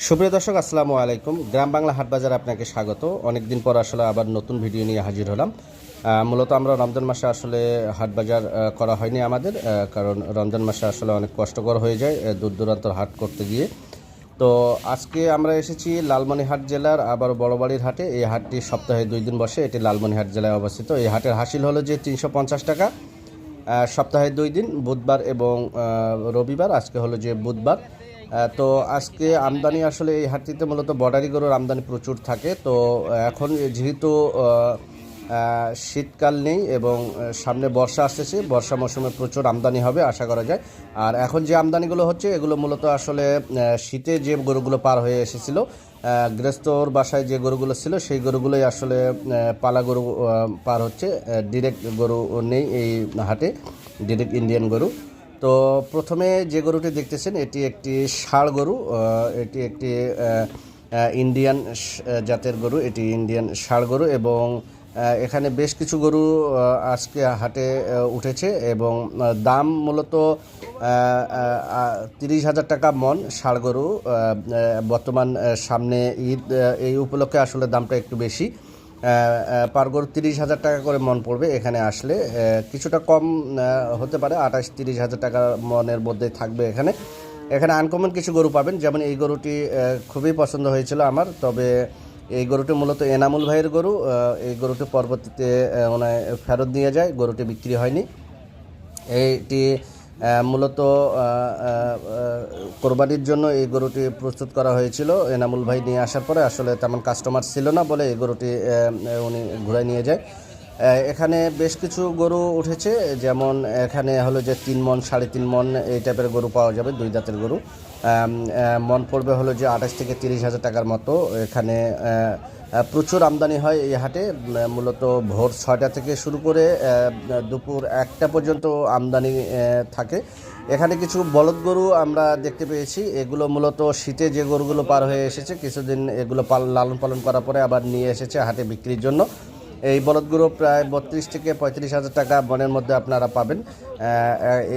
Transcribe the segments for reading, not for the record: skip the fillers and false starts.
সুপ্রিয় দর্শক, আসসালামু আলাইকুম। গ্রাম বাংলা হাট বাজারে আপনাকে স্বাগত। অনেকদিন পর আসলে আবার নতুন ভিডিও নিয়ে হাজির হলাম। মূলত আমরা রমজান মাসে আসলে হাট বাজার করা হয়নি আমাদের, কারণ রমজান মাসে আসলে অনেক কষ্টকর হয়ে যায় দূর দূরান্তর হাট করতে গিয়ে। তো আজকে আমরা এসেছি লালমনিরহাট জেলার আবার বড়বাড়ির হাটে। এই হাটটি সপ্তাহে 2 দিন বসে। এটি লালমনিরহাট জেলায় অবস্থিত। এই হাটের হাসিল হলো যে 350 টাকা, সপ্তাহে 2 দিন, বুধবার এবং রবিবার। আজকে হলো যে বুধবার। তো আজকে আমদানি আসলে এই হাটটিতে মূলত বর্ডারি গরুর আমদানি প্রচুর থাকে। তো এখন যেহেতু শীতকাল নেই এবং সামনে বর্ষা আসতেছে, বর্ষা মৌসুমে প্রচুর আমদানি হবে আশা করা যায়। আর এখন যে আমদানিগুলো হচ্ছে এগুলো মূলত আসলে শীতে যে গরুগুলো পার হয়ে এসেছিলো, গৃহস্থর বাসায় যে গরুগুলো ছিল সেই গরুগুলোই আসলে পালা গরু পার হচ্ছে। ডিরেক্ট গরু নেই এই হাটে, ডিরেক্ট ইন্ডিয়ান গরু। তো প্রথমে যে গরুটি দেখতেছেন এটি একটি ষাঁড় গরু। এটি একটি ইন্ডিয়ান জাতের গরু। এটি ইন্ডিয়ান ষাঁড় গরু এবং এখানে বেশ কিছু গরু আজকে হাটে উঠেছে এবং দাম মূলত 30,000 টাকা মন ষাঁড় গরু। বর্তমান সামনে ঈদ, এই উপলক্ষে আসলে দামটা একটু বেশি। পার গরু 30,000 টাকা করে মন পড়বে। এখানে আসলে কিছুটা কম হতে পারে, 28-30,000 টাকা মনের মধ্যে থাকবে। এখানে আনকমন কিছু গরু পাবেন, যেমন এই গরুটি খুবই পছন্দ হয়েছিল আমার। তবে এই গরুটি মূলত এনামুল ভাইয়ের গরু। এই গরুটি পরবর্তীতে ওনায় ফেরত নিয়ে যায়, গরুটি বিক্রি হয়নি। এইটি মূলত কোরবানির জন্য এই গরুটি প্রস্তুত করা হয়েছিল। এনামুল ভাই নিয়ে আসার পরে আসলে তেমন কাস্টমার ছিল না বলে এই গরুটি উনি ঘুরাই নিয়ে যায়। এখানে বেশ কিছু গরু উঠেছে, যেমন এখানে হলো যে 3 মন, 3.5 মন এই টাইপের গরু পাওয়া যাবে, 2 দাঁতের গরু। মন পড়বে হলো যে 28,000-30,000 টাকার মতো। এখানে প্রচুর আমদানি হয় এই হাটে। মূলত ভোর 6টা থেকে শুরু করে দুপুর 1টা পর্যন্ত আমদানি থাকে। এখানে কিছু বলদ গরু আমরা দেখতে পেয়েছি। এগুলো মূলত শীতে যে গরুগুলো পার হয়ে এসেছে, কিছুদিন এগুলো লালন পালন করার পরে আবার নিয়ে এসেছে হাটে বিক্রির জন্য। এই বলদগুলো প্রায় 32,000-35,000 টাকা মনের মধ্যে আপনারা পাবেন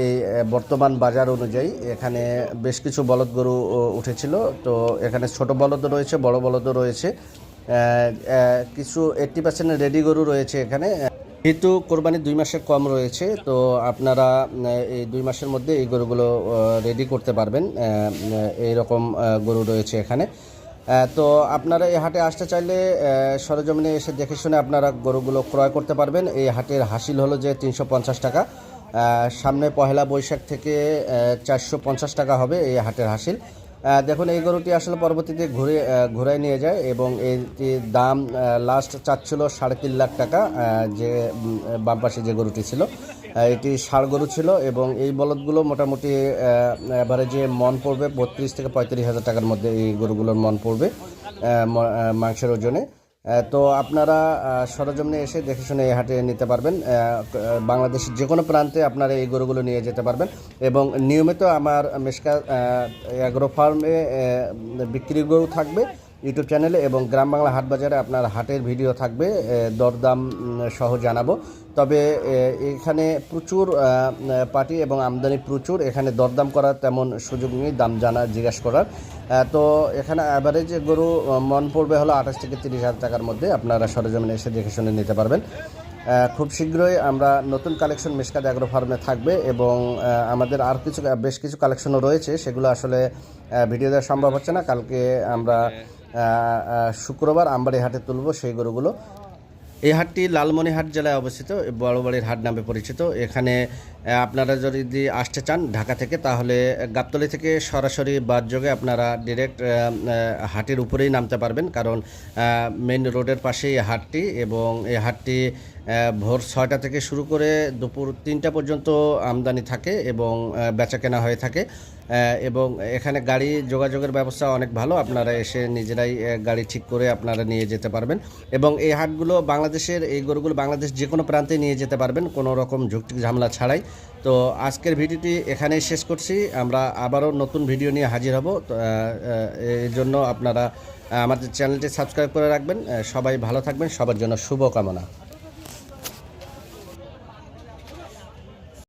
এই বর্তমান বাজার অনুযায়ী। এখানে বেশ কিছু বলদ গরু উঠেছিল। তো এখানে ছোট বলদও রয়েছে, বড় বলদও রয়েছে। কিছু 80% রেডি গরু রয়েছে এখানে। যেহেতু কোরবানির 2 মাসের কম রয়েছে, তো আপনারা এই 2 মাসের মধ্যে এই গরুগুলো রেডি করতে পারবেন। এইরকম গরু রয়েছে এখানে। তো আপনারা এই হাটে আসতে চাইলে সরজমিনে এসে দেখে শুনে আপনারা গরুগুলো ক্রয় করতে পারবেন। এই হাটের হাসিল হলো যে 350 টাকা। সামনে পহেলা বৈশাখ থেকে 450 টাকা হবে এই হাটের হাসিল। দেখুন, এই গরুটি আসলে পরবর্তীতে ঘুরে নিয়ে যায় এবং এটির দাম লাস্ট চাচ্ছিল 3.5 লাখ টাকা। যে বাম পাশে যে গরুটি ছিল এটি ষাঁড় গরু ছিল এবং এই বলদগুলো মোটামুটি অ্যাভারেজে মন পড়বে 32,000-35,000 টাকার মধ্যে এই গরুগুলোর মন পড়বে মাংসের ওজনে। তো আপনারা সরজমিনে এসে দেখে শুনে এই হাটে নিতে পারবেন। বাংলাদেশের যে কোনো প্রান্তে আপনারা এই গরুগুলো নিয়ে যেতে পারবেন এবং নিয়মিত আমার মেশকাত অ্যাগ্রো ফার্মে বিক্রি গরু থাকবে ইউটিউব চ্যানেলে, এবং গ্রাম বাংলা হাট বাজারে আপনার হাটের ভিডিও থাকবে, দরদাম সহ জানাবো। তবে এখানে প্রচুর পার্টি এবং আমদানি প্রচুর। এখানে দরদাম করার তেমন সুযোগ নেই, দাম জিজ্ঞাসা করার। তো এখানে অ্যাভারেজ গরু মন পড়বে হলো 28,000-30,000 টাকার মধ্যে। আপনারা সরজমিনে এসে দেখে শুনে নিতে পারবেন। খুব শীঘ্রই আমরা নতুন কালেকশন মেশকাত অ্যাগ্রো ফার্মে থাকবে এবং আমাদের আর বেশ কিছু কালেকশনও রয়েছে, সেগুলো আসলে ভিডিও দেওয়া সম্ভব হচ্ছে না। কালকে আমরা শুক্রবার আমবাড়ি হাটে তুলব সেই গরুগুলো। এই হাটটি লালমনিরহাট জেলায় অবস্থিত, বড়বাড়ির হাট নামে পরিচিত। এখানে আপনারা যদি আসতে চান ঢাকা থেকে, তাহলে গাবতলী থেকে সরাসরি বাস যোগে আপনারা ডিরেক্ট হাটের উপরেই নামতে পারবেন, কারণ মেইন রোডের পাশেই হাটটি এবং এই হাটটি ভোর 6টা থেকে শুরু করে দুপুর 3টা পর্যন্ত আমদানি থাকে এবং বেচা কেনা হয়ে থাকে। এবং এখানে গাড়ি যোগাযোগের ব্যবস্থা অনেক ভালো। আপনারা এসে নিজেরাই গাড়ি ঠিক করে আপনারা নিয়ে যেতে পারবেন এবং এই হাটগুলো বাংলাদেশের, এই গরুগুলো বাংলাদেশ যে কোনো প্রান্তে নিয়ে যেতে পারবেন কোনো রকম ঝুঁকি ঝামেলা ছাড়াই। তো আজকের ভিডিওটি এখানেই শেষ করছি। আমরা আবারও নতুন ভিডিও নিয়ে হাজির হব। এই জন্য আপনারা আমাদের চ্যানেলটি সাবস্ক্রাইব করে রাখবেন। সবাই ভালো থাকবেন, সবার জন্য শুভকামনা।